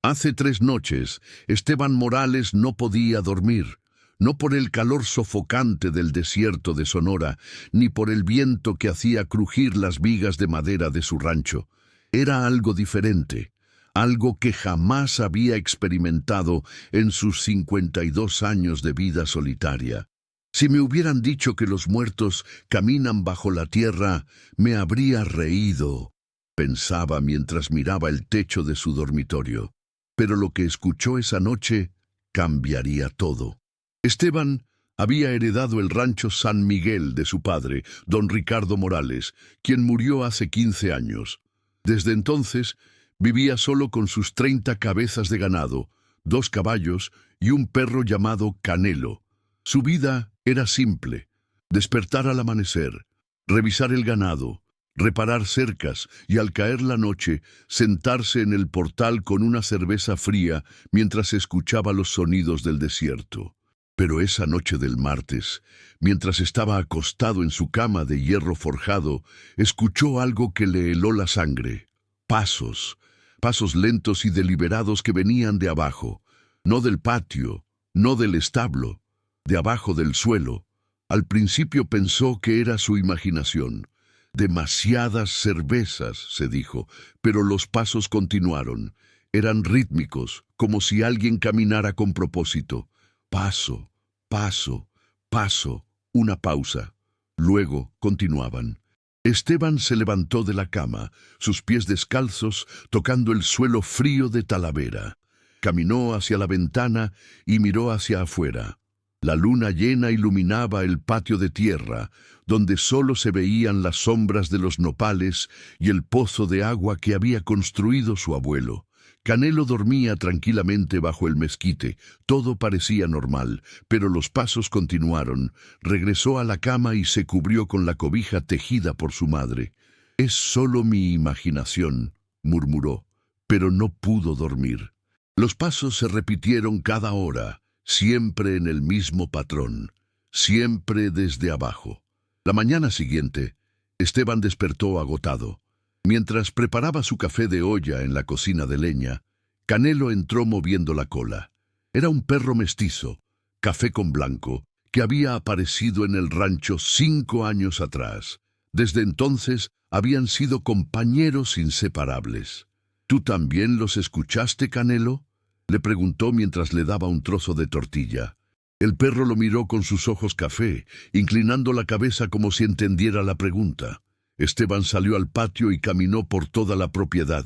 Hace 3 noches, Esteban Morales no podía dormir, no por el calor sofocante del desierto de Sonora, ni por el viento que hacía crujir las vigas de madera de su rancho. Era algo diferente, algo que jamás había experimentado en sus 52 años de vida solitaria. Si me hubieran dicho que los muertos caminan bajo la tierra, me habría reído, pensaba mientras miraba el techo de su dormitorio. Pero lo que escuchó esa noche cambiaría todo. Esteban había heredado el rancho San Miguel de su padre, don Ricardo Morales, quien murió hace 15 años. Desde entonces, vivía solo con sus 30 cabezas de ganado, 2 caballos y un perro llamado Canelo. Su vida era simple: despertar al amanecer, revisar el ganado, reparar cercas y al caer la noche, sentarse en el portal con una cerveza fría mientras escuchaba los sonidos del desierto. Pero esa noche del martes, mientras estaba acostado en su cama de hierro forjado, escuchó algo que le heló la sangre. Pasos, pasos lentos y deliberados que venían de abajo, no del patio, no del establo, de abajo del suelo. Al principio pensó que era su imaginación. Demasiadas cervezas, se dijo, pero los pasos continuaron. Eran rítmicos, como si alguien caminara con propósito. Paso, paso, paso, una pausa. Luego continuaban. Esteban se levantó de la cama, sus pies descalzos, tocando el suelo frío de Talavera. Caminó hacia la ventana y miró hacia afuera. La luna llena iluminaba el patio de tierra, donde solo se veían las sombras de los nopales y el pozo de agua que había construido su abuelo. Canelo dormía tranquilamente bajo el mezquite. Todo parecía normal, pero los pasos continuaron. Regresó a la cama y se cubrió con la cobija tejida por su madre. «Es solo mi imaginación», murmuró, pero no pudo dormir. Los pasos se repitieron cada hora, siempre en el mismo patrón, siempre desde abajo. La mañana siguiente, Esteban despertó agotado. Mientras preparaba su café de olla en la cocina de leña, Canelo entró moviendo la cola. Era un perro mestizo, café con blanco, que había aparecido en el rancho 5 años atrás. Desde entonces habían sido compañeros inseparables. «¿Tú también los escuchaste, Canelo?», le preguntó mientras le daba un trozo de tortilla. El perro lo miró con sus ojos café, inclinando la cabeza como si entendiera la pregunta. Esteban salió al patio y caminó por toda la propiedad.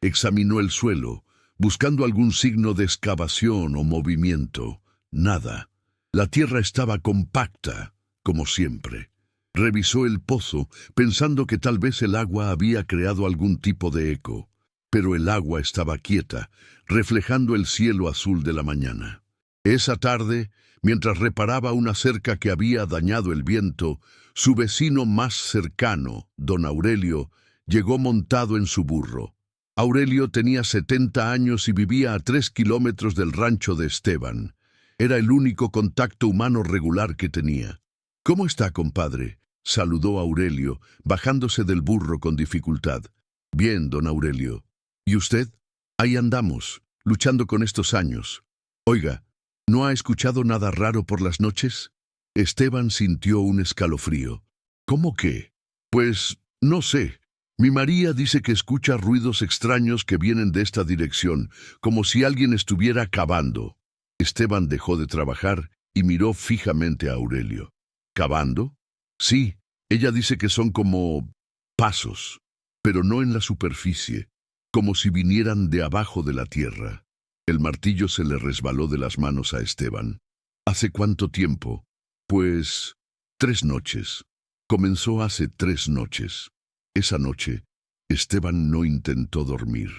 Examinó el suelo, buscando algún signo de excavación o movimiento. Nada. La tierra estaba compacta, como siempre. Revisó el pozo, pensando que tal vez el agua había creado algún tipo de eco. Pero el agua estaba quieta, reflejando el cielo azul de la mañana. Esa tarde, mientras reparaba una cerca que había dañado el viento, su vecino más cercano, don Aurelio, llegó montado en su burro. Aurelio tenía 70 años y vivía a 3 kilómetros del rancho de Esteban. Era el único contacto humano regular que tenía. «¿Cómo está, compadre?», saludó Aurelio, bajándose del burro con dificultad. «Bien, don Aurelio. ¿Y usted?». «Ahí andamos, luchando con estos años». «Oiga, ¿no ha escuchado nada raro por las noches?». Esteban sintió un escalofrío. «¿Cómo qué?». «Pues, no sé. Mi María dice que escucha ruidos extraños que vienen de esta dirección, como si alguien estuviera cavando». Esteban dejó de trabajar y miró fijamente a Aurelio. «¿Cavando?». «Sí, ella dice que son como pasos, pero no en la superficie, como si vinieran de abajo de la tierra». El martillo se le resbaló de las manos a Esteban. «¿Hace cuánto tiempo?». «Pues 3 noches. Comenzó hace 3 noches». Esa noche, Esteban no intentó dormir.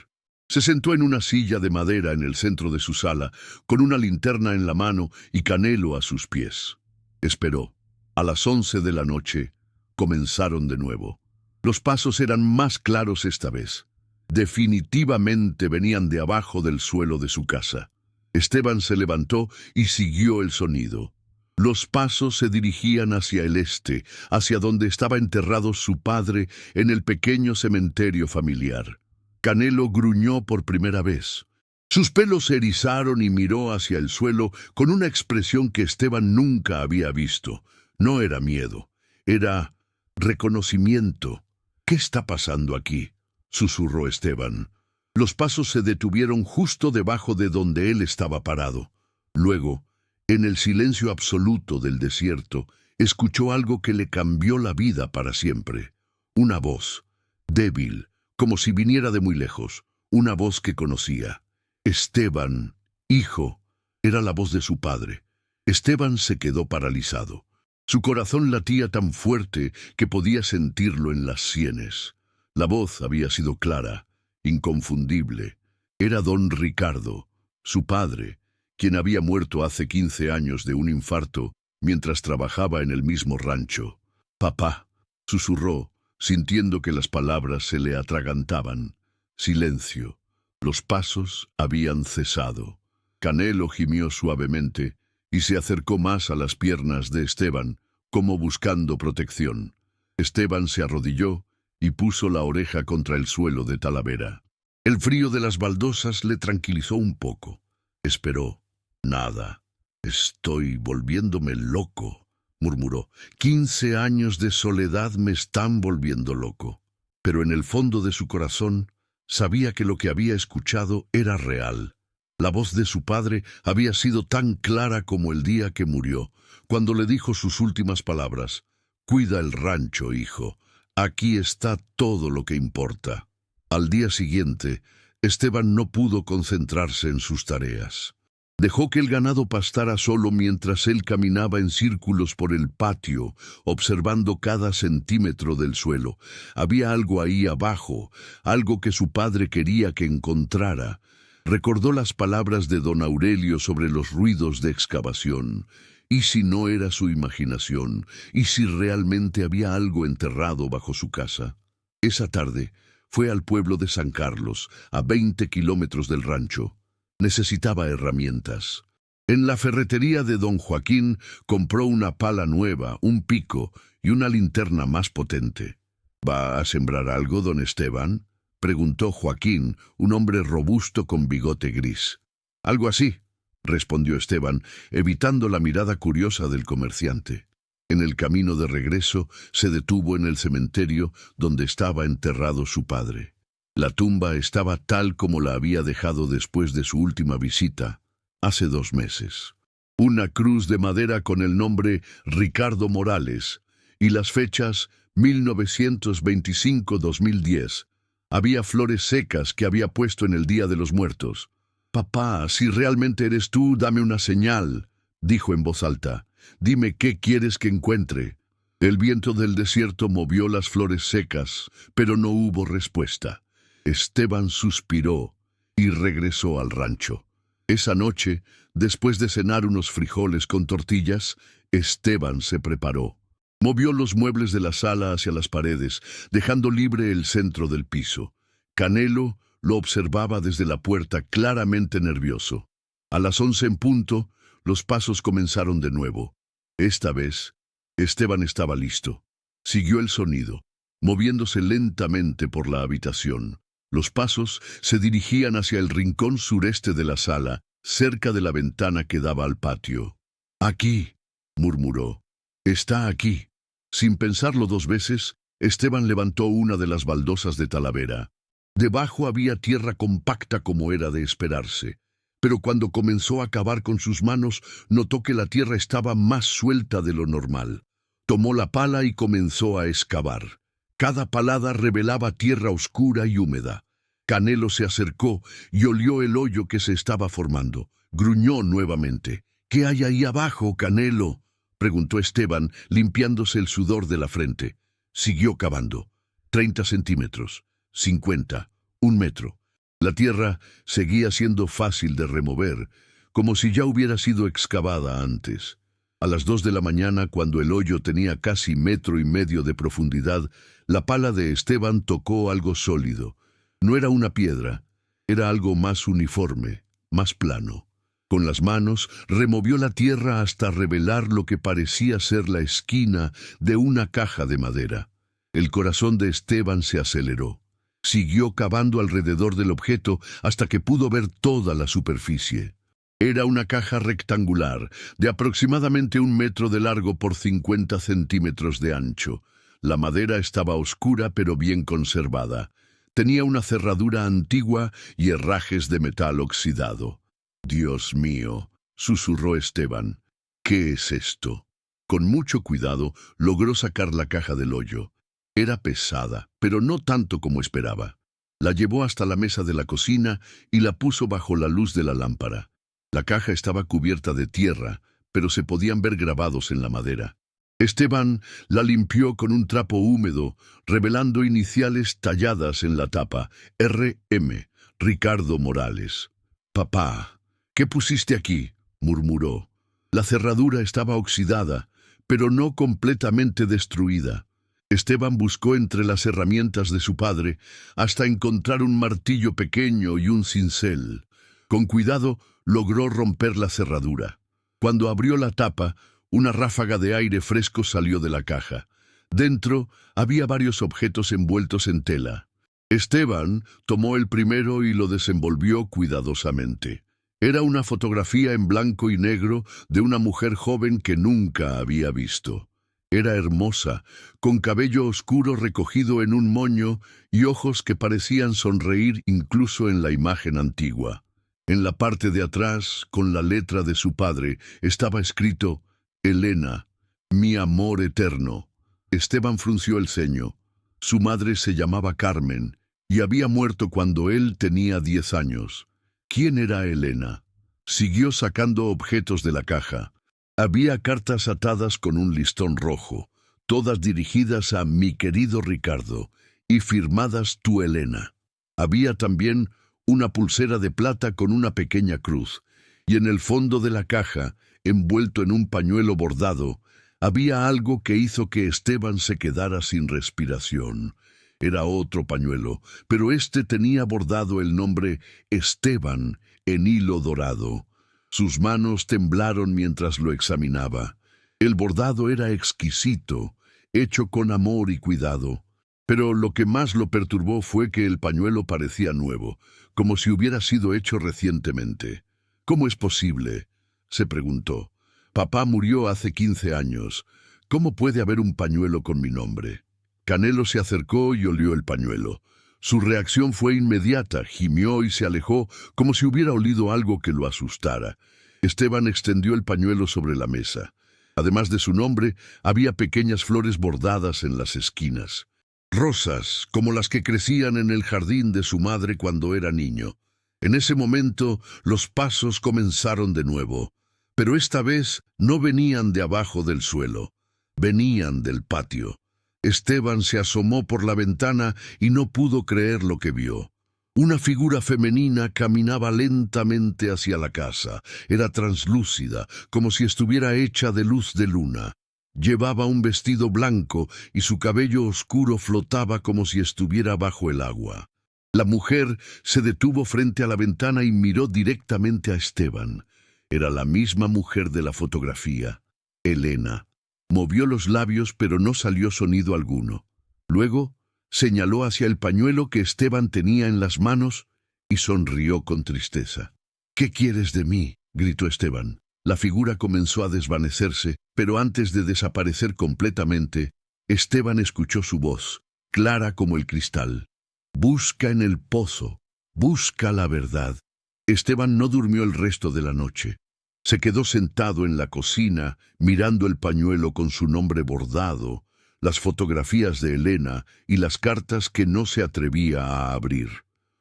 Se sentó en una silla de madera en el centro de su sala, con una linterna en la mano y Canelo a sus pies. Esperó. A las 11 de la noche, comenzaron de nuevo. Los pasos eran más claros esta vez. Definitivamente venían de abajo del suelo de su casa. Esteban se levantó y siguió el sonido. Los pasos se dirigían hacia el este, hacia donde estaba enterrado su padre en el pequeño cementerio familiar. Canelo gruñó por primera vez. Sus pelos se erizaron y miró hacia el suelo con una expresión que Esteban nunca había visto. No era miedo, era reconocimiento. «¿Qué está pasando aquí?», susurró Esteban. Los pasos se detuvieron justo debajo de donde él estaba parado. Luego, en el silencio absoluto del desierto, escuchó algo que le cambió la vida para siempre. Una voz, débil, como si viniera de muy lejos, una voz que conocía. Esteban, hijo, era la voz de su padre. Esteban se quedó paralizado. Su corazón latía tan fuerte que podía sentirlo en las sienes. La voz había sido clara, inconfundible. Era don Ricardo, su padre, quien había muerto hace 15 años de un infarto mientras trabajaba en el mismo rancho. «Papá», susurró, sintiendo que las palabras se le atragantaban. Silencio. Los pasos habían cesado. Canelo gimió suavemente y se acercó más a las piernas de Esteban, como buscando protección. Esteban se arrodilló y puso la oreja contra el suelo de Talavera. El frío de las baldosas le tranquilizó un poco. Esperó. Nada. «Estoy volviéndome loco», murmuró. 15 años de soledad me están volviendo loco. Pero en el fondo de su corazón sabía que lo que había escuchado era real. La voz de su padre había sido tan clara como el día que murió, cuando le dijo sus últimas palabras: «Cuida el rancho, hijo. Aquí está todo lo que importa». Al día siguiente, Esteban no pudo concentrarse en sus tareas. Dejó que el ganado pastara solo mientras él caminaba en círculos por el patio, observando cada centímetro del suelo. Había algo ahí abajo, algo que su padre quería que encontrara. Recordó las palabras de don Aurelio sobre los ruidos de excavación. ¿Y si no era su imaginación? ¿Y si realmente había algo enterrado bajo su casa? Esa tarde fue al pueblo de San Carlos, a 20 kilómetros del rancho. Necesitaba herramientas. En la ferretería de don Joaquín compró una pala nueva, un pico y una linterna más potente. «¿Va a sembrar algo, don Esteban?», preguntó Joaquín, un hombre robusto con bigote gris. «Algo así», respondió Esteban, evitando la mirada curiosa del comerciante. En el camino de regreso se detuvo en el cementerio donde estaba enterrado su padre. La tumba estaba tal como la había dejado después de su última visita, hace 2 meses. Una cruz de madera con el nombre Ricardo Morales y las fechas 1925-2010. Había flores secas que había puesto en el Día de los Muertos. «Papá, si realmente eres tú, dame una señal», dijo en voz alta. «Dime qué quieres que encuentre». El viento del desierto movió las flores secas, pero no hubo respuesta. Esteban suspiró y regresó al rancho. Esa noche, después de cenar unos frijoles con tortillas, Esteban se preparó. Movió los muebles de la sala hacia las paredes, dejando libre el centro del piso. Canelo lo observaba desde la puerta, claramente nervioso. A las 11 en punto, los pasos comenzaron de nuevo. Esta vez, Esteban estaba listo. Siguió el sonido, moviéndose lentamente por la habitación. Los pasos se dirigían hacia el rincón sureste de la sala, cerca de la ventana que daba al patio. «Aquí», murmuró. «Está aquí». Sin pensarlo 2 veces, Esteban levantó una de las baldosas de Talavera. Debajo había tierra compacta como era de esperarse. Pero cuando comenzó a cavar con sus manos, notó que la tierra estaba más suelta de lo normal. Tomó la pala y comenzó a excavar. Cada palada revelaba tierra oscura y húmeda. Canelo se acercó y olió el hoyo que se estaba formando. Gruñó nuevamente. «¿Qué hay ahí abajo, Canelo?», preguntó Esteban, limpiándose el sudor de la frente. Siguió cavando. 30 centímetros, 50, 1 metro. La tierra seguía siendo fácil de remover, como si ya hubiera sido excavada antes. A las 2 de la mañana, cuando el hoyo tenía casi 1,5 metros de profundidad, la pala de Esteban tocó algo sólido. No era una piedra, era algo más uniforme, más plano. Con las manos removió la tierra hasta revelar lo que parecía ser la esquina de una caja de madera. El corazón de Esteban se aceleró. Siguió cavando alrededor del objeto hasta que pudo ver toda la superficie. Era una caja rectangular, de aproximadamente 1 metro de largo por 50 centímetros de ancho. La madera estaba oscura pero bien conservada. Tenía una cerradura antigua y herrajes de metal oxidado. «Dios mío», susurró Esteban. «¿Qué es esto?». Con mucho cuidado logró sacar la caja del hoyo. Era pesada, pero no tanto como esperaba. La llevó hasta la mesa de la cocina y la puso bajo la luz de la lámpara. La caja estaba cubierta de tierra, pero se podían ver grabados en la madera. Esteban la limpió con un trapo húmedo, revelando iniciales talladas en la tapa: R.M. Ricardo Morales. «Papá, ¿qué pusiste aquí?», murmuró. La cerradura estaba oxidada, pero no completamente destruida. Esteban buscó entre las herramientas de su padre hasta encontrar un martillo pequeño y un cincel. Con cuidado logró romper la cerradura. Cuando abrió la tapa, una ráfaga de aire fresco salió de la caja. Dentro había varios objetos envueltos en tela. Esteban tomó el primero y lo desenvolvió cuidadosamente. Era una fotografía en blanco y negro de una mujer joven que nunca había visto. Era hermosa, con cabello oscuro recogido en un moño y ojos que parecían sonreír incluso en la imagen antigua. En la parte de atrás, con la letra de su padre, estaba escrito: «Elena, mi amor eterno». Esteban frunció el ceño. Su madre se llamaba Carmen y había muerto cuando él tenía 10 años. ¿Quién era Elena? Siguió sacando objetos de la caja. Había cartas atadas con un listón rojo, todas dirigidas a «mi querido Ricardo» y firmadas «tu Elena». Había también una pulsera de plata con una pequeña cruz, y en el fondo de la caja, envuelto en un pañuelo bordado, había algo que hizo que Esteban se quedara sin respiración. Era otro pañuelo, pero este tenía bordado el nombre Esteban en hilo dorado. Sus manos temblaron mientras lo examinaba. El bordado era exquisito, hecho con amor y cuidado. Pero lo que más lo perturbó fue que el pañuelo parecía nuevo, como si hubiera sido hecho recientemente. «¿Cómo es posible?», se preguntó. «Papá murió hace 15 años. ¿Cómo puede haber un pañuelo con mi nombre?». Canelo se acercó y olió el pañuelo. Su reacción fue inmediata, gimió y se alejó como si hubiera olido algo que lo asustara. Esteban extendió el pañuelo sobre la mesa. Además de su nombre, había pequeñas flores bordadas en las esquinas. Rosas, como las que crecían en el jardín de su madre cuando era niño. En ese momento, los pasos comenzaron de nuevo. Pero esta vez no venían de abajo del suelo, venían del patio. Esteban se asomó por la ventana y no pudo creer lo que vio. Una figura femenina caminaba lentamente hacia la casa. Era translúcida, como si estuviera hecha de luz de luna. Llevaba un vestido blanco y su cabello oscuro flotaba como si estuviera bajo el agua. La mujer se detuvo frente a la ventana y miró directamente a Esteban. Era la misma mujer de la fotografía, Elena. Movió los labios, pero no salió sonido alguno. Luego señaló hacia el pañuelo que Esteban tenía en las manos y sonrió con tristeza. «¿Qué quieres de mí?», gritó Esteban. La figura comenzó a desvanecerse, pero antes de desaparecer completamente, Esteban escuchó su voz, clara como el cristal. «Busca en el pozo, busca la verdad». Esteban no durmió el resto de la noche. Se quedó sentado en la cocina, mirando el pañuelo con su nombre bordado, las fotografías de Elena y las cartas que no se atrevía a abrir.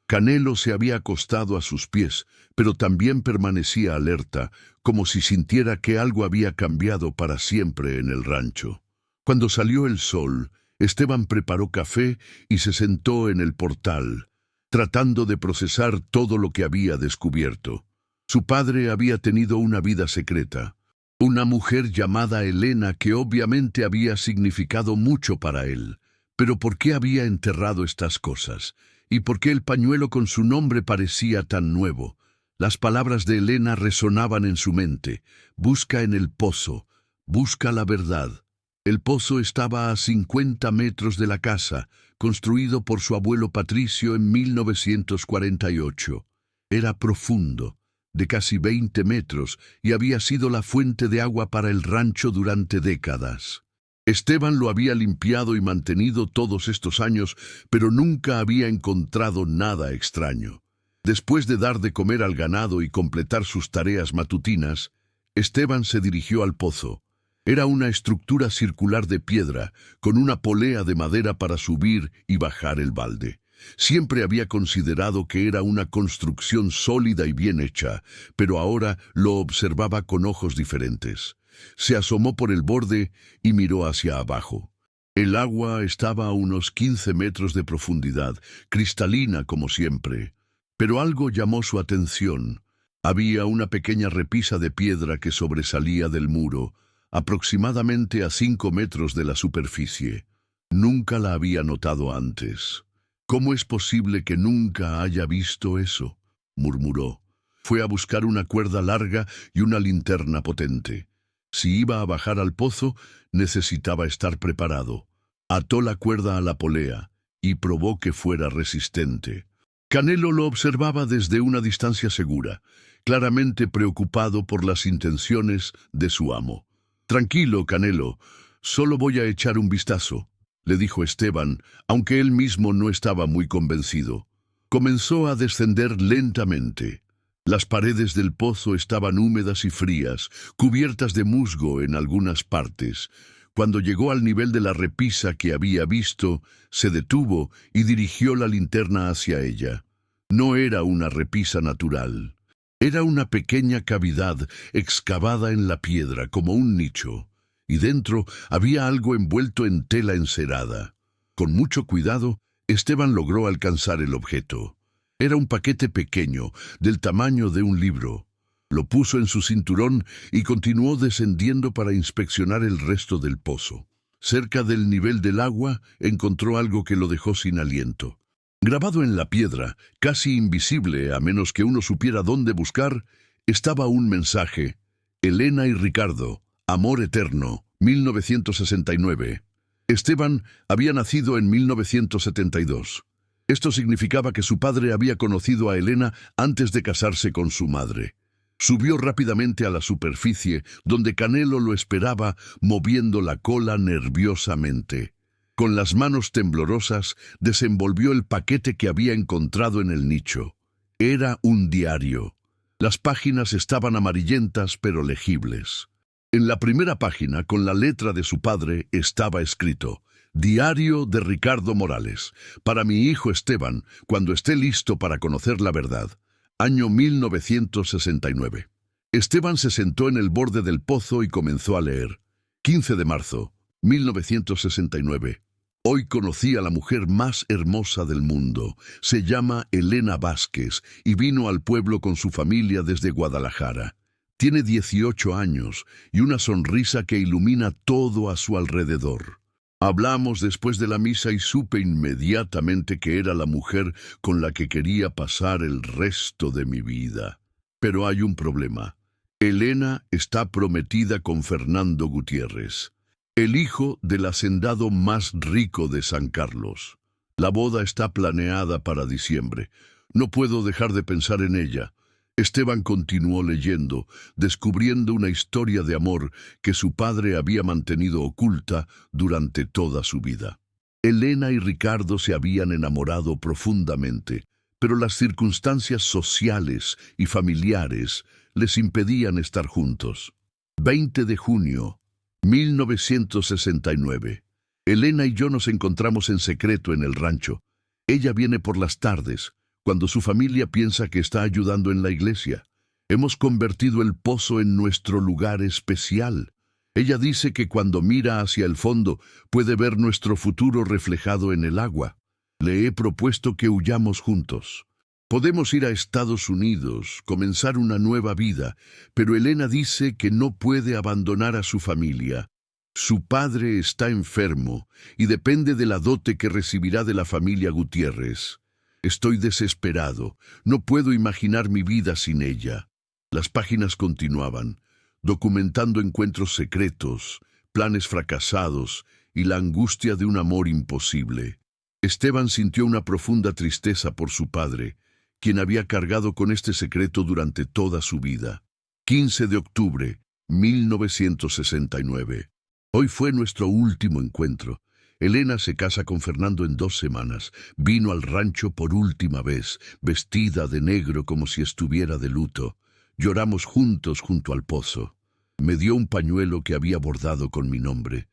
Canelo se había acostado a sus pies, pero también permanecía alerta, como si sintiera que algo había cambiado para siempre en el rancho. Cuando salió el sol, Esteban preparó café y se sentó en el portal, tratando de procesar todo lo que había descubierto. Su padre había tenido una vida secreta, una mujer llamada Elena que obviamente había significado mucho para él. Pero ¿por qué había enterrado estas cosas? ¿Y por qué el pañuelo con su nombre parecía tan nuevo? Las palabras de Elena resonaban en su mente. Busca en el pozo, busca la verdad. El pozo estaba a 50 metros de la casa, construido por su abuelo Patricio en 1948. Era profundo, de casi 20 metros, y había sido la fuente de agua para el rancho durante décadas. Esteban lo había limpiado y mantenido todos estos años, pero nunca había encontrado nada extraño. Después de dar de comer al ganado y completar sus tareas matutinas, Esteban se dirigió al pozo. Era una estructura circular de piedra, con una polea de madera para subir y bajar el balde. Siempre había considerado que era una construcción sólida y bien hecha, pero ahora lo observaba con ojos diferentes. Se asomó por el borde y miró hacia abajo. El agua estaba a unos 15 metros de profundidad, cristalina como siempre. Pero algo llamó su atención. Había una pequeña repisa de piedra que sobresalía del muro, aproximadamente a 5 metros de la superficie. Nunca la había notado antes. «¿Cómo es posible que nunca haya visto eso?», murmuró. Fue a buscar una cuerda larga y una linterna potente. Si iba a bajar al pozo, necesitaba estar preparado. Ató la cuerda a la polea y probó que fuera resistente. Canelo lo observaba desde una distancia segura, claramente preocupado por las intenciones de su amo. «Tranquilo, Canelo, solo voy a echar un vistazo», le dijo Esteban, aunque él mismo no estaba muy convencido. Comenzó a descender lentamente. Las paredes del pozo estaban húmedas y frías, cubiertas de musgo en algunas partes. Cuando llegó al nivel de la repisa que había visto, se detuvo y dirigió la linterna hacia ella. No era una repisa natural. Era una pequeña cavidad excavada en la piedra como un nicho, y dentro había algo envuelto en tela encerada. Con mucho cuidado, Esteban logró alcanzar el objeto. Era un paquete pequeño, del tamaño de un libro. Lo puso en su cinturón y continuó descendiendo para inspeccionar el resto del pozo. Cerca del nivel del agua, encontró algo que lo dejó sin aliento. Grabado en la piedra, casi invisible a menos que uno supiera dónde buscar, estaba un mensaje: «Elena y Ricardo, amor eterno, 1969». Esteban había nacido en 1972. Esto significaba que su padre había conocido a Elena antes de casarse con su madre. Subió rápidamente a la superficie, donde Canelo lo esperaba, moviendo la cola nerviosamente. Con las manos temblorosas, desenvolvió el paquete que había encontrado en el nicho. Era un diario. Las páginas estaban amarillentas pero legibles. En la primera página, con la letra de su padre, estaba escrito: «Diario de Ricardo Morales, para mi hijo Esteban, cuando esté listo para conocer la verdad. Año 1969». Esteban se sentó en el borde del pozo y comenzó a leer. 15 de marzo, 1969. Hoy conocí a la mujer más hermosa del mundo. Se llama Elena Vázquez y vino al pueblo con su familia desde Guadalajara. Tiene 18 años y una sonrisa que ilumina todo a su alrededor. Hablamos después de la misa y supe inmediatamente que era la mujer con la que quería pasar el resto de mi vida. Pero hay un problema. Elena está prometida con Fernando Gutiérrez, el hijo del hacendado más rico de San Carlos. La boda está planeada para diciembre. No puedo dejar de pensar en ella. Esteban continuó leyendo, descubriendo una historia de amor que su padre había mantenido oculta durante toda su vida. Elena y Ricardo se habían enamorado profundamente, pero las circunstancias sociales y familiares les impedían estar juntos. 20 de junio, 1969. Elena y yo nos encontramos en secreto en el rancho. Ella viene por las tardes, cuando su familia piensa que está ayudando en la iglesia. Hemos convertido el pozo en nuestro lugar especial. Ella dice que cuando mira hacia el fondo puede ver nuestro futuro reflejado en el agua. Le he propuesto que huyamos juntos. Podemos ir a Estados Unidos, comenzar una nueva vida, pero Elena dice que no puede abandonar a su familia. Su padre está enfermo y depende de la dote que recibirá de la familia Gutiérrez. Estoy desesperado. No puedo imaginar mi vida sin ella. Las páginas continuaban, documentando encuentros secretos, planes fracasados y la angustia de un amor imposible. Esteban sintió una profunda tristeza por su padre, quien había cargado con este secreto durante toda su vida. 15 de octubre, 1969. Hoy fue nuestro último encuentro. Elena se casa con Fernando en 2 semanas. Vino al rancho por última vez, vestida de negro como si estuviera de luto. Lloramos juntos junto al pozo. Me dio un pañuelo que había bordado con mi nombre.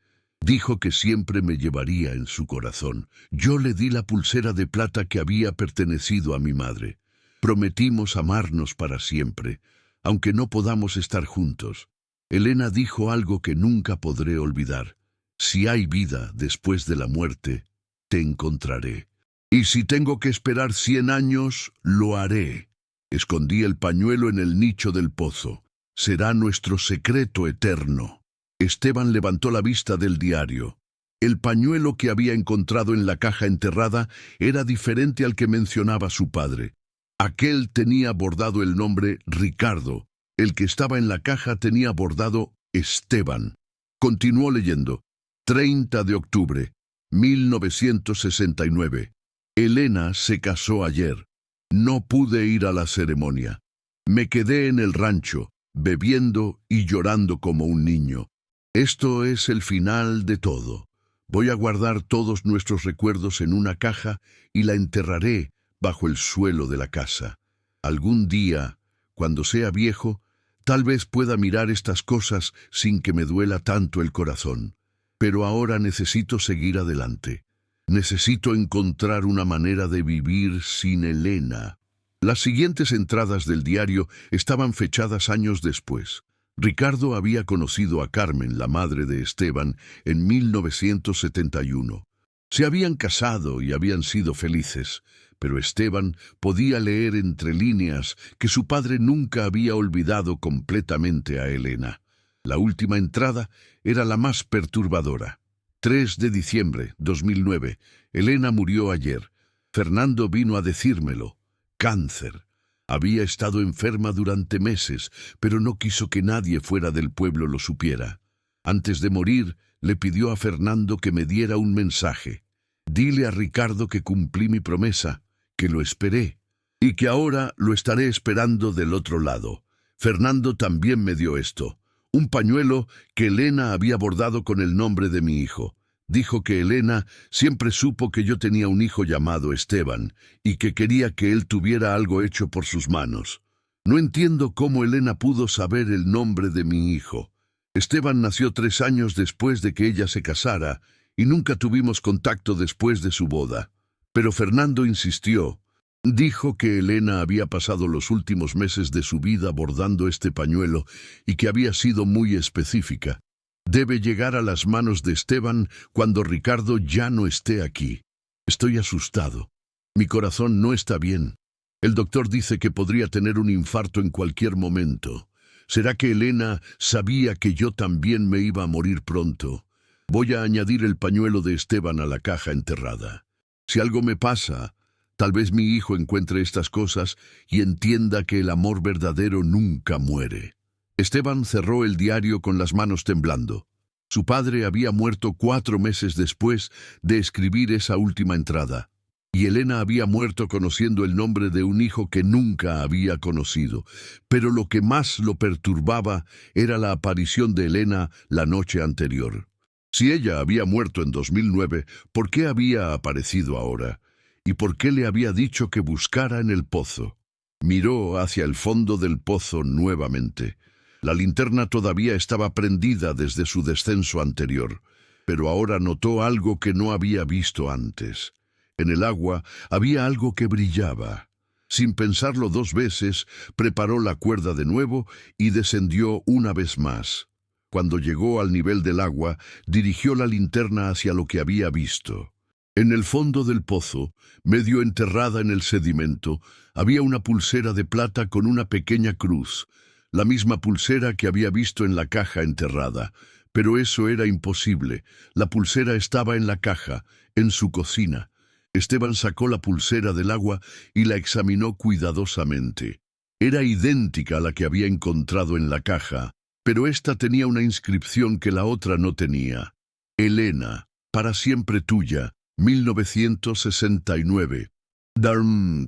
Dijo que siempre me llevaría en su corazón. Yo le di la pulsera de plata que había pertenecido a mi madre. Prometimos amarnos para siempre, aunque no podamos estar juntos. Elena dijo algo que nunca podré olvidar. Si hay vida después de la muerte, te encontraré. Y si tengo que esperar 100 años, lo haré. Escondí el pañuelo en el nicho del pozo. Será nuestro secreto eterno. Esteban levantó la vista del diario. El pañuelo que había encontrado en la caja enterrada era diferente al que mencionaba su padre. Aquel tenía bordado el nombre Ricardo. El que estaba en la caja tenía bordado Esteban. Continuó leyendo. 30 de octubre, 1969. Elena se casó ayer. No pude ir a la ceremonia. Me quedé en el rancho, bebiendo y llorando como un niño. Esto es el final de todo. Voy a guardar todos nuestros recuerdos en una caja y la enterraré bajo el suelo de la casa. Algún día, cuando sea viejo, tal vez pueda mirar estas cosas sin que me duela tanto el corazón. Pero ahora necesito seguir adelante. Necesito encontrar una manera de vivir sin Elena. Las siguientes entradas del diario estaban fechadas años después. Ricardo había conocido a Carmen, la madre de Esteban, en 1971. Se habían casado y habían sido felices, pero Esteban podía leer entre líneas que su padre nunca había olvidado completamente a Elena. La última entrada era la más perturbadora. 3 de diciembre, 2009. Elena murió ayer. Fernando vino a decírmelo. Cáncer. Había estado enferma durante meses, pero no quiso que nadie fuera del pueblo lo supiera. Antes de morir, le pidió a Fernando que me diera un mensaje. Dile a Ricardo que cumplí mi promesa, que lo esperé, y que ahora lo estaré esperando del otro lado. Fernando también me dio esto. Un pañuelo que Elena había bordado con el nombre de mi hijo. Dijo que Elena siempre supo que yo tenía un hijo llamado Esteban y que quería que él tuviera algo hecho por sus manos. No entiendo cómo Elena pudo saber el nombre de mi hijo. Esteban nació 3 años después de que ella se casara y nunca tuvimos contacto después de su boda. Pero Fernando insistió. Dijo que Elena había pasado los últimos meses de su vida bordando este pañuelo y que había sido muy específica. Debe llegar a las manos de Esteban cuando Ricardo ya no esté aquí. Estoy asustado. Mi corazón no está bien. El doctor dice que podría tener un infarto en cualquier momento. ¿Será que Elena sabía que yo también me iba a morir pronto? Voy a añadir el pañuelo de Esteban a la caja enterrada. Si algo me pasa, tal vez mi hijo encuentre estas cosas y entienda que el amor verdadero nunca muere. Esteban cerró el diario con las manos temblando. Su padre había muerto 4 meses después de escribir esa última entrada, y Elena había muerto conociendo el nombre de un hijo que nunca había conocido. Pero lo que más lo perturbaba era la aparición de Elena la noche anterior. Si ella había muerto en 2009, ¿por qué había aparecido ahora? ¿Y por qué le había dicho que buscara en el pozo? Miró hacia el fondo del pozo nuevamente. La linterna todavía estaba prendida desde su descenso anterior, pero ahora notó algo que no había visto antes. En el agua había algo que brillaba. Sin pensarlo 2 veces, preparó la cuerda de nuevo y descendió una vez más. Cuando llegó al nivel del agua, dirigió la linterna hacia lo que había visto. En el fondo del pozo, medio enterrada en el sedimento, había una pulsera de plata con una pequeña cruz, la misma pulsera que había visto en la caja enterrada. Pero eso era imposible. La pulsera estaba en la caja, en su cocina. Esteban sacó la pulsera del agua y la examinó cuidadosamente. Era idéntica a la que había encontrado en la caja, pero esta tenía una inscripción que la otra no tenía. Elena, para siempre tuya, 1969.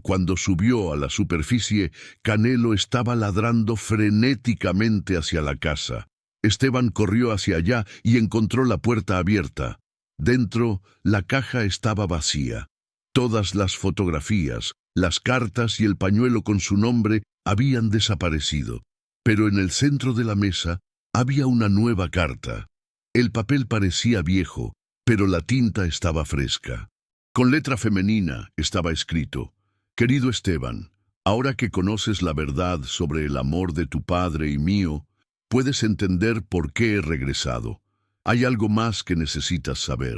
Cuando subió a la superficie, Canelo estaba ladrando frenéticamente hacia la casa. Esteban corrió hacia allá y encontró la puerta abierta. Dentro, la caja estaba vacía. Todas las fotografías, las cartas y el pañuelo con su nombre habían desaparecido. Pero en el centro de la mesa había una nueva carta. El papel parecía viejo, pero la tinta estaba fresca. Con letra femenina estaba escrito: «Querido Esteban, ahora que conoces la verdad sobre el amor de tu padre y mío, puedes entender por qué he regresado. Hay algo más que necesitas saber,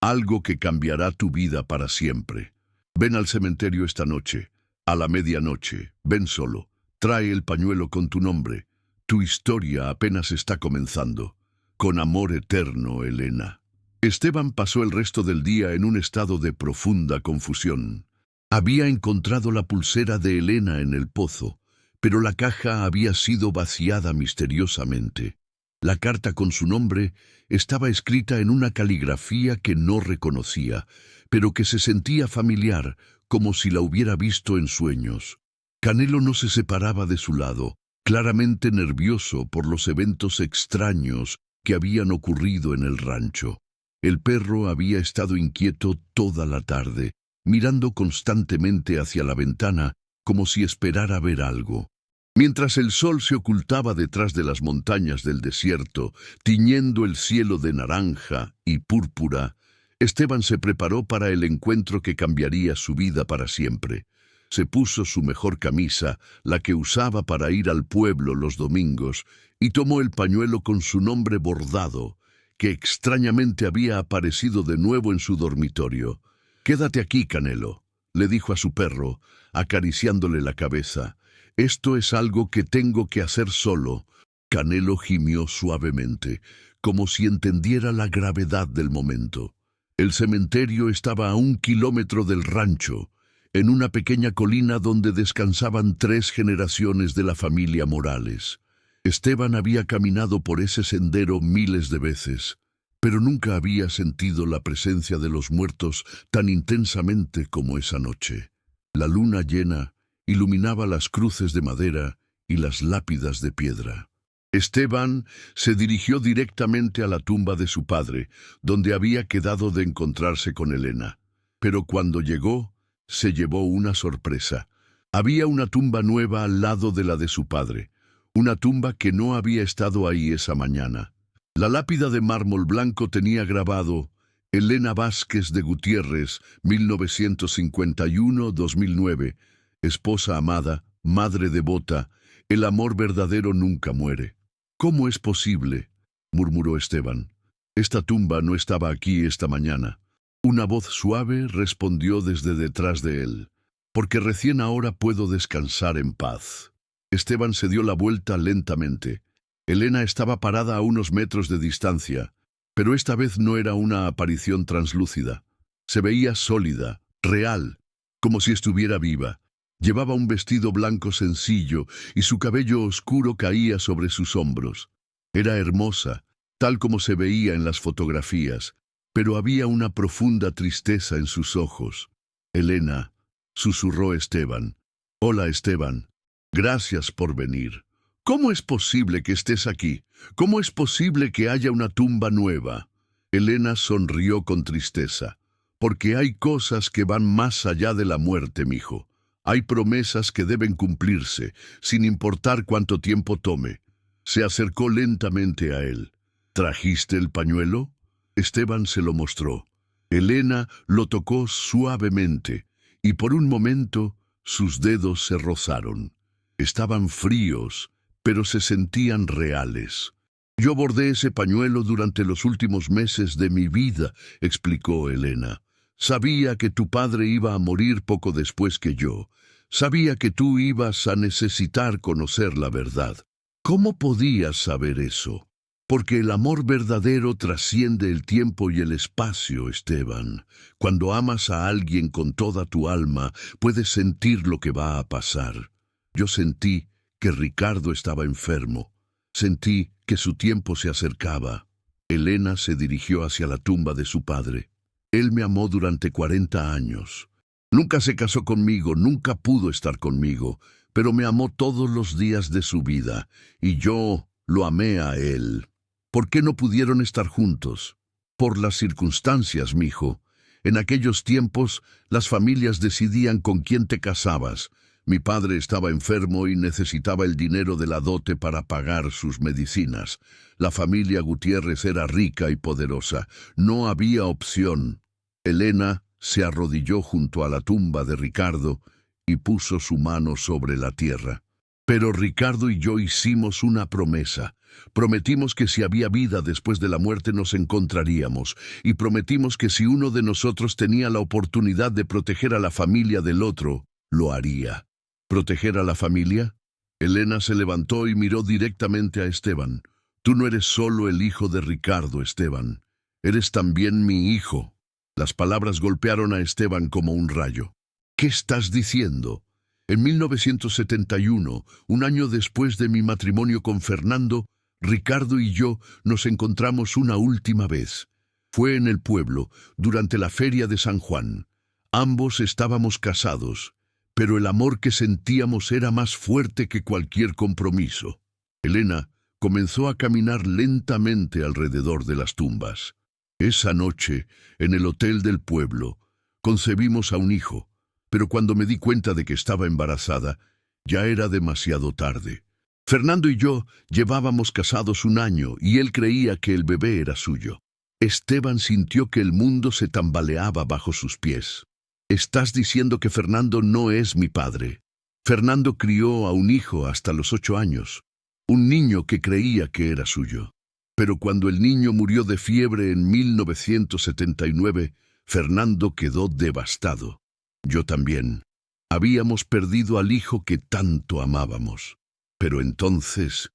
algo que cambiará tu vida para siempre. Ven al cementerio esta noche, a la medianoche, ven solo, trae el pañuelo con tu nombre. Tu historia apenas está comenzando. Con amor eterno, Elena». Esteban pasó el resto del día en un estado de profunda confusión. Había encontrado la pulsera de Elena en el pozo, pero la caja había sido vaciada misteriosamente. La carta con su nombre estaba escrita en una caligrafía que no reconocía, pero que se sentía familiar, como si la hubiera visto en sueños. Canelo no se separaba de su lado, claramente nervioso por los eventos extraños que habían ocurrido en el rancho. El perro había estado inquieto toda la tarde, mirando constantemente hacia la ventana como si esperara ver algo. Mientras el sol se ocultaba detrás de las montañas del desierto, tiñendo el cielo de naranja y púrpura, Esteban se preparó para el encuentro que cambiaría su vida para siempre. Se puso su mejor camisa, la que usaba para ir al pueblo los domingos, y tomó el pañuelo con su nombre bordado, que extrañamente había aparecido de nuevo en su dormitorio. «Quédate aquí, Canelo», le dijo a su perro, acariciándole la cabeza. «Esto es algo que tengo que hacer solo». Canelo gimió suavemente, como si entendiera la gravedad del momento. El cementerio estaba a 1 kilómetro del rancho, en una pequeña colina donde descansaban 3 generaciones de la familia Morales. Esteban había caminado por ese sendero miles de veces, pero nunca había sentido la presencia de los muertos tan intensamente como esa noche. La luna llena iluminaba las cruces de madera y las lápidas de piedra. Esteban se dirigió directamente a la tumba de su padre, donde había quedado de encontrarse con Elena. Pero cuando llegó, se llevó una sorpresa. Había una tumba nueva al lado de la de su padre. Una tumba que no había estado ahí esa mañana. La lápida de mármol blanco tenía grabado: Elena Vázquez de Gutiérrez, 1951-2009, esposa amada, madre devota, el amor verdadero nunca muere. «¿Cómo es posible?», murmuró Esteban. «Esta tumba no estaba aquí esta mañana». Una voz suave respondió desde detrás de él: «Porque recién ahora puedo descansar en paz». Esteban se dio la vuelta lentamente. Elena estaba parada a unos metros de distancia, pero esta vez no era una aparición translúcida. Se veía sólida, real, como si estuviera viva. Llevaba un vestido blanco sencillo y su cabello oscuro caía sobre sus hombros. Era hermosa, tal como se veía en las fotografías, pero había una profunda tristeza en sus ojos. «Elena», susurró Esteban. «Hola, Esteban. Gracias por venir. ¿Cómo es posible que estés aquí? ¿Cómo es posible que haya una tumba nueva?» Elena sonrió con tristeza. «Porque hay cosas que van más allá de la muerte, mijo. Hay promesas que deben cumplirse, sin importar cuánto tiempo tome». Se acercó lentamente a él. «¿Trajiste el pañuelo?» Esteban se lo mostró. Elena lo tocó suavemente, y por un momento sus dedos se rozaron. Estaban fríos, pero se sentían reales. «Yo bordé ese pañuelo durante los últimos meses de mi vida», explicó Elena. «Sabía que tu padre iba a morir poco después que yo. Sabía que tú ibas a necesitar conocer la verdad». «¿Cómo podías saber eso?» «Porque el amor verdadero trasciende el tiempo y el espacio, Esteban. Cuando amas a alguien con toda tu alma, puedes sentir lo que va a pasar. Yo sentí que Ricardo estaba enfermo. Sentí que su tiempo se acercaba». Elena se dirigió hacia la tumba de su padre. Él me amó durante 40 años. Nunca se casó conmigo, nunca pudo estar conmigo, pero me amó todos los días de su vida, y yo lo amé a él. ¿Por qué no pudieron estar juntos? Por las circunstancias, mijo. En aquellos tiempos, las familias decidían con quién te casabas. Mi padre estaba enfermo y necesitaba el dinero de la dote para pagar sus medicinas. La familia Gutiérrez era rica y poderosa. No había opción. Elena se arrodilló junto a la tumba de Ricardo y puso su mano sobre la tierra. Pero Ricardo y yo hicimos una promesa. Prometimos que si había vida después de la muerte nos encontraríamos, y prometimos que si uno de nosotros tenía la oportunidad de proteger a la familia del otro, lo haría. ¿Proteger a la familia? Elena se levantó y miró directamente a Esteban. Tú no eres solo el hijo de Ricardo, Esteban. Eres también mi hijo. Las palabras golpearon a Esteban como un rayo. ¿Qué estás diciendo? En 1971, un año después de mi matrimonio con Fernando, Ricardo y yo nos encontramos una última vez. Fue en el pueblo, durante la feria de San Juan. Ambos estábamos casados, pero el amor que sentíamos era más fuerte que cualquier compromiso. Elena comenzó a caminar lentamente alrededor de las tumbas. Esa noche, en el hotel del pueblo, concebimos a un hijo, pero cuando me di cuenta de que estaba embarazada, ya era demasiado tarde. Fernando y yo llevábamos casados un año y él creía que el bebé era suyo. Esteban sintió que el mundo se tambaleaba bajo sus pies. Estás diciendo que Fernando no es mi padre. Fernando crió a un hijo hasta los 8 años, un niño que creía que era suyo. Pero cuando el niño murió de fiebre en 1979, Fernando quedó devastado. Yo también. Habíamos perdido al hijo que tanto amábamos. Pero entonces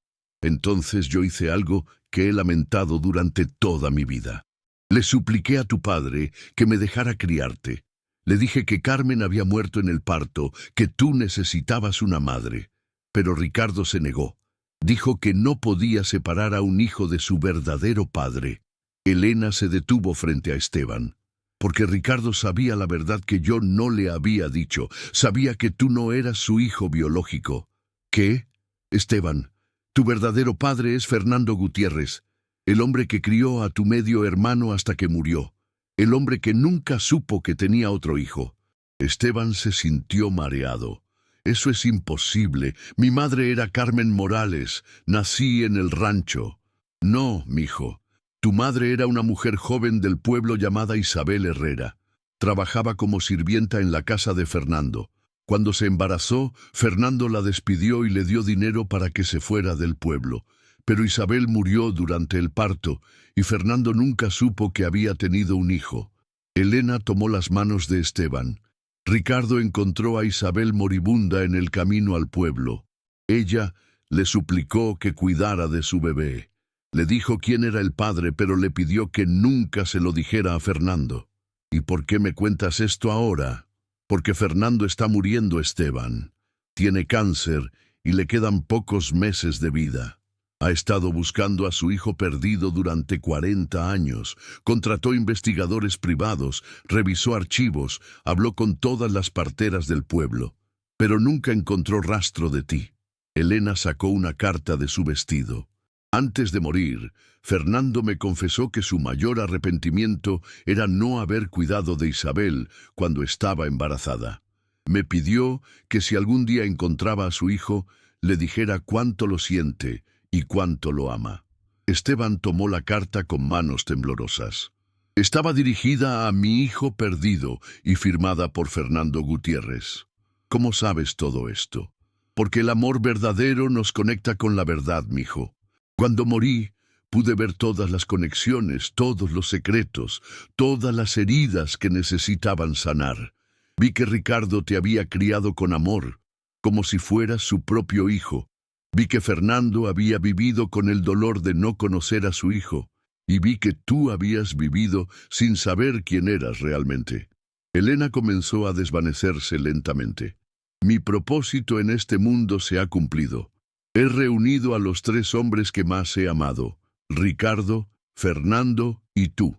yo hice algo que he lamentado durante toda mi vida. Le supliqué a tu padre que me dejara criarte. Le dije que Carmen había muerto en el parto, que tú necesitabas una madre. Pero Ricardo se negó. Dijo que no podía separar a un hijo de su verdadero padre. Elena se detuvo frente a Esteban, porque Ricardo sabía la verdad que yo no le había dicho. Sabía que tú no eras su hijo biológico. ¿Qué? Esteban, tu verdadero padre es Fernando Gutiérrez, el hombre que crió a tu medio hermano hasta que murió, el hombre que nunca supo que tenía otro hijo. Esteban se sintió mareado. Eso es imposible. Mi madre era Carmen Morales. Nací en el rancho. No, mijo. Tu madre era una mujer joven del pueblo llamada Isabel Herrera. Trabajaba como sirvienta en la casa de Fernando. Cuando se embarazó, Fernando la despidió y le dio dinero para que se fuera del pueblo. Pero Isabel murió durante el parto y Fernando nunca supo que había tenido un hijo. Elena tomó las manos de Esteban. Ricardo encontró a Isabel moribunda en el camino al pueblo. Ella le suplicó que cuidara de su bebé. Le dijo quién era el padre, pero le pidió que nunca se lo dijera a Fernando. ¿Y por qué me cuentas esto ahora? Porque Fernando está muriendo, Esteban. Tiene cáncer y le quedan pocos meses de vida. Ha estado buscando a su hijo perdido durante 40 años. Contrató investigadores privados, revisó archivos, habló con todas las parteras del pueblo, pero nunca encontró rastro de ti. Elena sacó una carta de su vestido. Antes de morir, Fernando me confesó que su mayor arrepentimiento era no haber cuidado de Isabel cuando estaba embarazada. Me pidió que si algún día encontraba a su hijo, le dijera cuánto lo siente y cuánto lo ama. Esteban tomó la carta con manos temblorosas. Estaba dirigida a mi hijo perdido y firmada por Fernando Gutiérrez. ¿Cómo sabes todo esto? Porque el amor verdadero nos conecta con la verdad, mijo. Cuando morí, pude ver todas las conexiones, todos los secretos, todas las heridas que necesitaban sanar. Vi que Ricardo te había criado con amor, como si fueras su propio hijo. Vi que Fernando había vivido con el dolor de no conocer a su hijo, y vi que tú habías vivido sin saber quién eras realmente. Elena comenzó a desvanecerse lentamente. Mi propósito en este mundo se ha cumplido. He reunido a los 3 hombres que más he amado: Ricardo, Fernando y tú.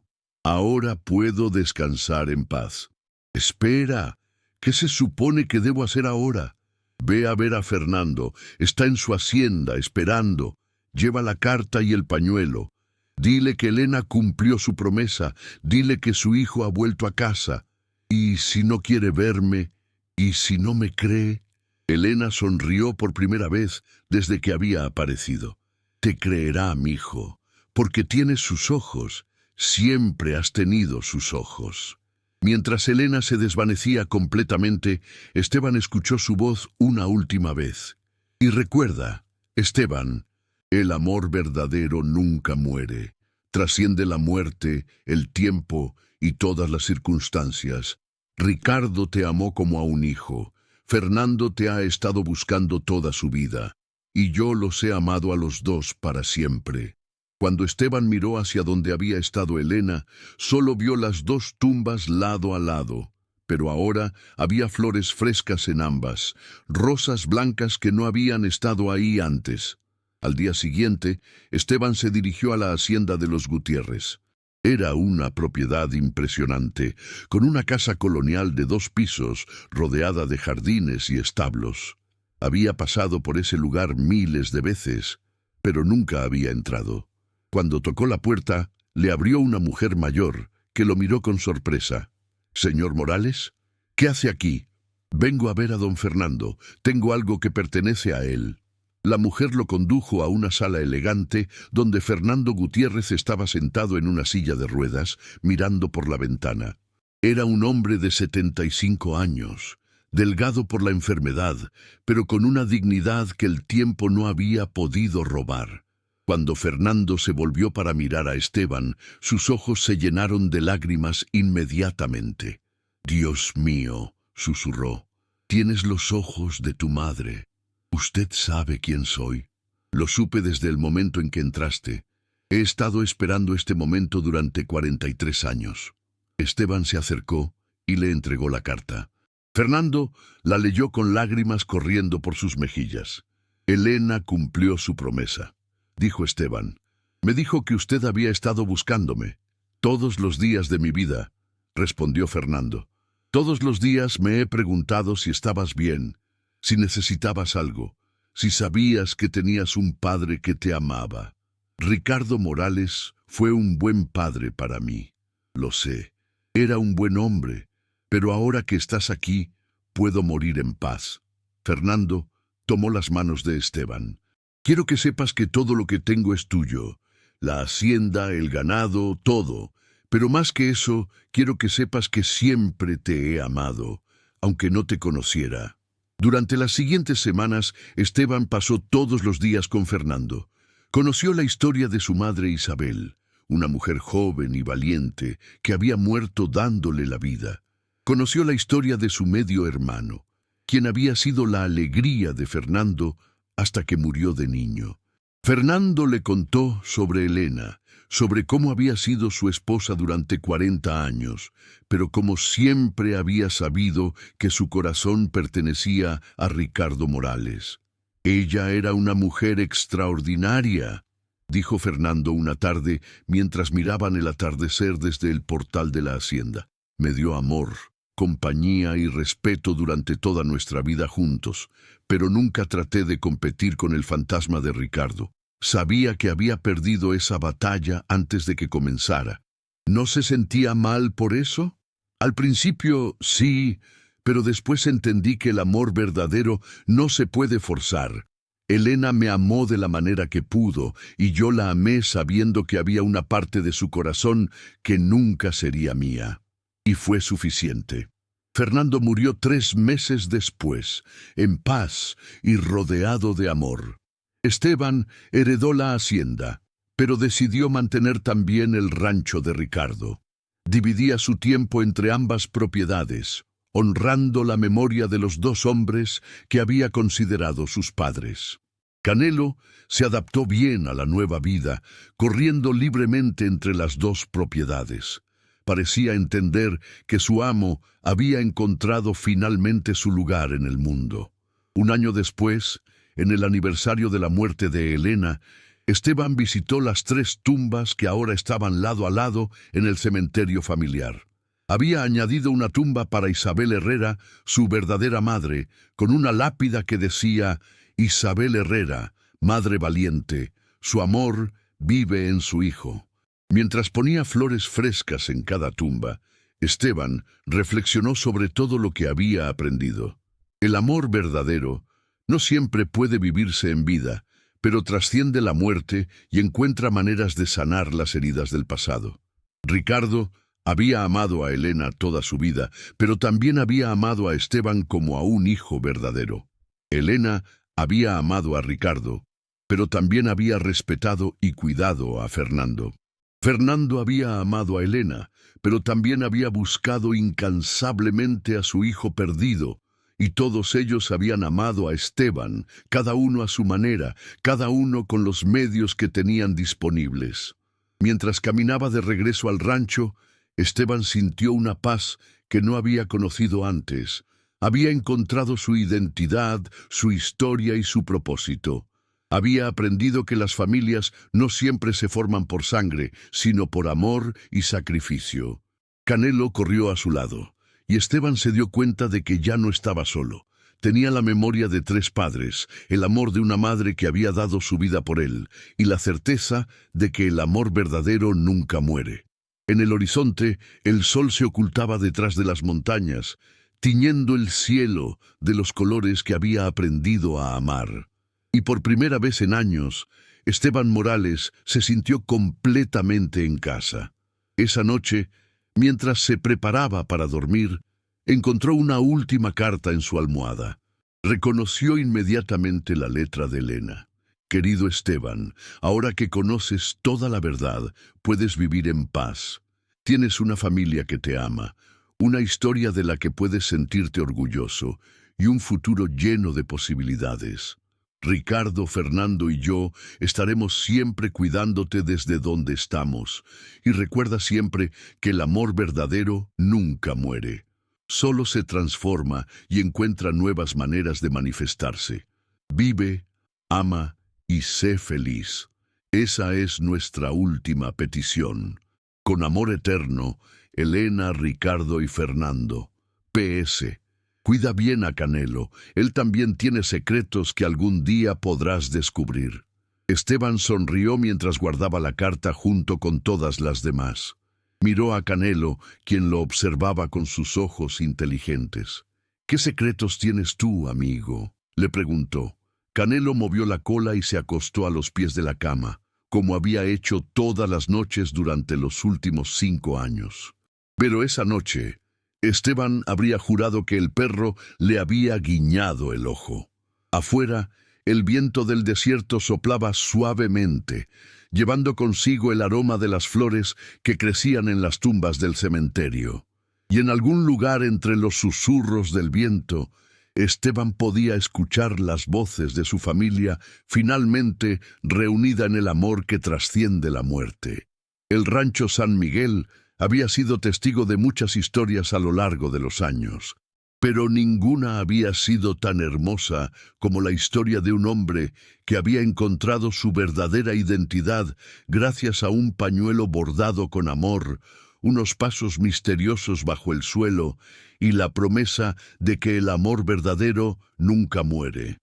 Ahora puedo descansar en paz. Espera, ¿qué se supone que debo hacer ahora? Ve a ver a Fernando, está en su hacienda esperando. Lleva la carta y el pañuelo. Dile que Elena cumplió su promesa, dile que su hijo ha vuelto a casa. Y si no quiere verme, y si no me cree... Elena sonrió por primera vez desde que había aparecido. Te creerá, mijo, porque tienes sus ojos. Siempre has tenido sus ojos. Mientras Elena se desvanecía completamente, Esteban escuchó su voz una última vez. Y recuerda, Esteban, el amor verdadero nunca muere. Trasciende la muerte, el tiempo y todas las circunstancias. Ricardo te amó como a un hijo. Fernando te ha estado buscando toda su vida, y yo los he amado a los dos para siempre. Cuando Esteban miró hacia donde había estado Elena, solo vio las dos tumbas lado a lado, pero ahora había flores frescas en ambas, rosas blancas que no habían estado ahí antes. Al día siguiente, Esteban se dirigió a la hacienda de los Gutiérrez. Era una propiedad impresionante, con una casa colonial de 2 pisos, rodeada de jardines y establos. Había pasado por ese lugar miles de veces, pero nunca había entrado. Cuando tocó la puerta, le abrió una mujer mayor, que lo miró con sorpresa. «¿Señor Morales? ¿Qué hace aquí?» «Vengo a ver a don Fernando. Tengo algo que pertenece a él». La mujer lo condujo a una sala elegante donde Fernando Gutiérrez estaba sentado en una silla de ruedas, mirando por la ventana. Era un hombre de 75 años, delgado por la enfermedad, pero con una dignidad que el tiempo no había podido robar. Cuando Fernando se volvió para mirar a Esteban, sus ojos se llenaron de lágrimas inmediatamente. «Dios mío», susurró, «tienes los ojos de tu madre». «¿Usted sabe quién soy?» «Lo supe desde el momento en que entraste. He estado esperando este momento durante 43 años». Esteban se acercó y le entregó la carta. Fernando la leyó con lágrimas corriendo por sus mejillas. «Elena cumplió su promesa», dijo Esteban. «Me dijo que usted había estado buscándome». «Todos los días de mi vida», respondió Fernando. «Todos los días me he preguntado si estabas bien, si necesitabas algo, si sabías que tenías un padre que te amaba. Ricardo Morales fue un buen padre para mí. Lo sé, era un buen hombre, pero ahora que estás aquí, puedo morir en paz». Fernando tomó las manos de Esteban. «Quiero que sepas que todo lo que tengo es tuyo, la hacienda, el ganado, todo. Pero más que eso, quiero que sepas que siempre te he amado, aunque no te conociera». Durante las siguientes semanas, Esteban pasó todos los días con Fernando. Conoció la historia de su madre Isabel, una mujer joven y valiente que había muerto dándole la vida. Conoció la historia de su medio hermano, quien había sido la alegría de Fernando hasta que murió de niño. Fernando le contó sobre Elena, sobre cómo había sido su esposa durante 40 años, pero como siempre había sabido que su corazón pertenecía a Ricardo Morales. «Ella era una mujer extraordinaria», dijo Fernando una tarde mientras miraban el atardecer desde el portal de la hacienda. «Me dio amor, compañía y respeto durante toda nuestra vida juntos, pero nunca traté de competir con el fantasma de Ricardo. Sabía que había perdido esa batalla antes de que comenzara. ¿No se sentía mal por eso? Al principio, sí, pero después entendí que el amor verdadero no se puede forzar. Elena me amó de la manera que pudo, y yo la amé sabiendo que había una parte de su corazón que nunca sería mía. Y fue suficiente». Fernando murió 3 meses después, en paz y rodeado de amor. Esteban heredó la hacienda, pero decidió mantener también el rancho de Ricardo. Dividía su tiempo entre ambas propiedades, honrando la memoria de los 2 hombres que había considerado sus padres. Canelo se adaptó bien a la nueva vida, corriendo libremente entre las 2 propiedades. Parecía entender que su amo había encontrado finalmente su lugar en el mundo. Un año después, en el aniversario de la muerte de Elena, Esteban visitó las 3 tumbas que ahora estaban lado a lado en el cementerio familiar. Había añadido una tumba para Isabel Herrera, su verdadera madre, con una lápida que decía: Isabel Herrera, madre valiente, su amor vive en su hijo. Mientras ponía flores frescas en cada tumba, Esteban reflexionó sobre todo lo que había aprendido. El amor verdadero no siempre puede vivirse en vida, pero trasciende la muerte y encuentra maneras de sanar las heridas del pasado. Ricardo había amado a Elena toda su vida, pero también había amado a Esteban como a un hijo verdadero. Elena había amado a Ricardo, pero también había respetado y cuidado a Fernando. Fernando había amado a Elena, pero también había buscado incansablemente a su hijo perdido, y todos ellos habían amado a Esteban, cada uno a su manera, cada uno con los medios que tenían disponibles. Mientras caminaba de regreso al rancho, Esteban sintió una paz que no había conocido antes. Había encontrado su identidad, su historia y su propósito. Había aprendido que las familias no siempre se forman por sangre, sino por amor y sacrificio. Canelo corrió a su lado, y Esteban se dio cuenta de que ya no estaba solo. Tenía la memoria de 3 padres, el amor de una madre que había dado su vida por él, y la certeza de que el amor verdadero nunca muere. En el horizonte, el sol se ocultaba detrás de las montañas, tiñendo el cielo de los colores que había aprendido a amar. Y por primera vez en años, Esteban Morales se sintió completamente en casa. Esa noche, mientras se preparaba para dormir, encontró una última carta en su almohada. Reconoció inmediatamente la letra de Elena. Querido Esteban, ahora que conoces toda la verdad, puedes vivir en paz. Tienes una familia que te ama, una historia de la que puedes sentirte orgulloso y un futuro lleno de posibilidades. Ricardo, Fernando y yo estaremos siempre cuidándote desde donde estamos. Y recuerda siempre que el amor verdadero nunca muere. Solo se transforma y encuentra nuevas maneras de manifestarse. Vive, ama y sé feliz. Esa es nuestra última petición. Con amor eterno, Elena, Ricardo y Fernando. PS. Cuida bien a Canelo, él también tiene secretos que algún día podrás descubrir. Esteban sonrió mientras guardaba la carta junto con todas las demás. Miró a Canelo, quien lo observaba con sus ojos inteligentes. ¿Qué secretos tienes tú, amigo?, le preguntó. Canelo movió la cola y se acostó a los pies de la cama, como había hecho todas las noches durante los últimos 5 años. Pero esa noche, Esteban habría jurado que el perro le había guiñado el ojo. Afuera, el viento del desierto soplaba suavemente, llevando consigo el aroma de las flores que crecían en las tumbas del cementerio. Y en algún lugar entre los susurros del viento, Esteban podía escuchar las voces de su familia finalmente reunida en el amor que trasciende la muerte. El rancho San Miguel había sido testigo de muchas historias a lo largo de los años, pero ninguna había sido tan hermosa como la historia de un hombre que había encontrado su verdadera identidad gracias a un pañuelo bordado con amor, unos pasos misteriosos bajo el suelo y la promesa de que el amor verdadero nunca muere.